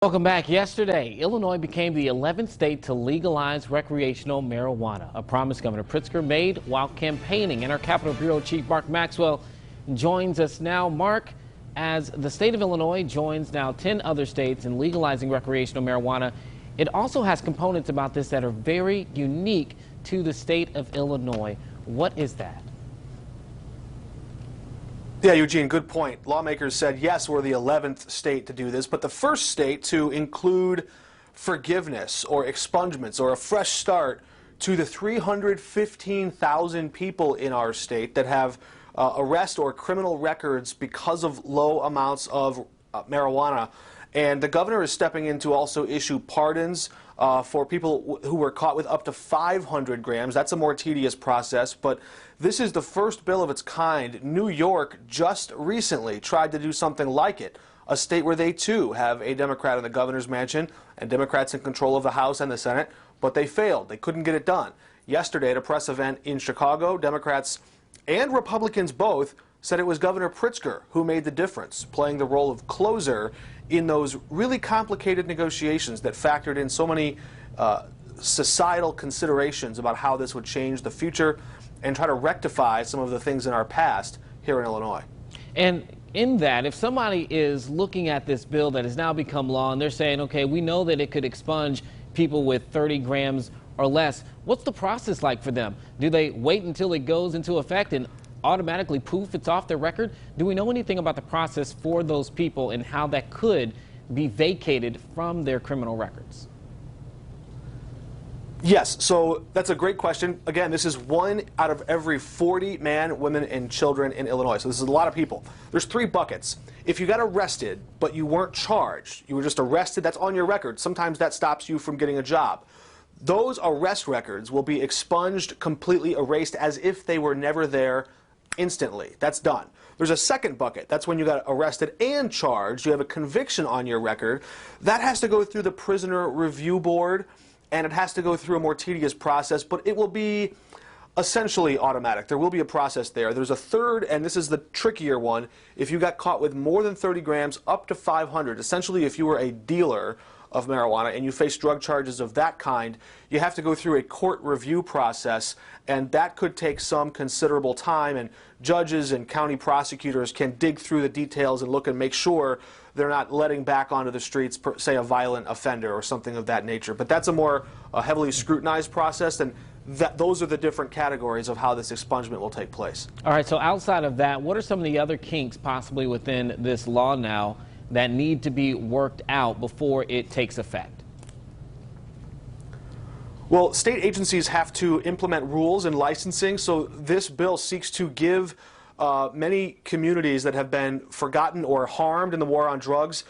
Welcome back. Yesterday, Illinois became the 11th state to legalize recreational marijuana, a promise Governor Pritzker made while campaigning. And our Capitol Bureau Chief Mark Maxwell joins us now. Mark, as the state of Illinois joins now 10 other states in legalizing recreational marijuana, it also has components about this that are very unique to the state of Illinois. What is that? Yeah, Eugene, good point. Lawmakers said, yes, we're the 11th state to do this, but the first state to include forgiveness or expungements or a fresh start to the 315,000 people in our state that have arrest or criminal records because of low amounts of marijuana. And the governor is stepping in to also issue pardons for people who were caught with up to 500 grams. That's a more tedious process, but this is the first bill of its kind. New York just recently tried to do something like it, a state where they too have a Democrat in the governor's mansion and Democrats in control of the House and the Senate, but they failed. They couldn't get it done. Yesterday at a press event in Chicago, Democrats and Republicans both said it was Governor Pritzker who made the difference, playing the role of closer in those really complicated negotiations that factored in so many societal considerations about how this would change the future and try to rectify some of the things in our past here in Illinois. And in that, if somebody is looking at this bill that has now become law and they're saying, okay, we know that it could expunge people with 30 grams or less, what's the process like for them? Do they wait until it goes into effect and automatically poof, it's off their record? Do we know anything about the process for those people and how that could be vacated from their criminal records? Yes, so that's a great question. Again, this is 1 out of every 40 men, women, and children in Illinois. So this is a lot of people. There's 3 buckets. If you got arrested, but you weren't charged, you were just arrested, that's on your record. Sometimes that stops you from getting a job. Those arrest records will be expunged, completely erased, as if they were never there instantly. That's done. There's a second bucket. That's when you got arrested and charged. You have a conviction on your record. That has to go through the Prisoner Review Board, and it has to go through a more tedious process, but it will be essentially automatic. There will be a process there. There's a third, and this is the trickier one. If you got caught with more than 30 grams, up to 500, essentially if you were a dealer of marijuana and you face drug charges of that kind, you have to go through a court review process, and that could take some considerable time, and judges and county prosecutors can dig through the details and look and make sure they're not letting back onto the streets, say, a violent offender or something of that nature. But that's a more heavily scrutinized process, and those are the different categories of how this expungement will take place. All right, so outside of that, what are some of the other kinks possibly within this law now that need to be worked out before it takes effect? Well, state agencies have to implement rules and licensing, so this bill seeks to give many communities that have been forgotten or harmed in the war on drugs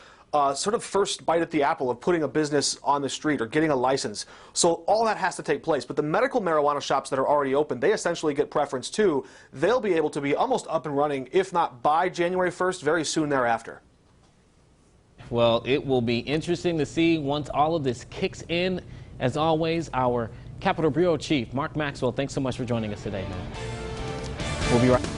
sort of first bite at the apple of putting a business on the street or getting a license. So all that has to take place. But the medical marijuana shops that are already open, they essentially get preference too. They'll be able to be almost up and running, if not by January 1st, very soon thereafter. Well, it will be interesting to see once all of this kicks in. As always, our Capitol Bureau Chief, Mark Maxwell, thanks so much for joining us today, man. We'll be right back.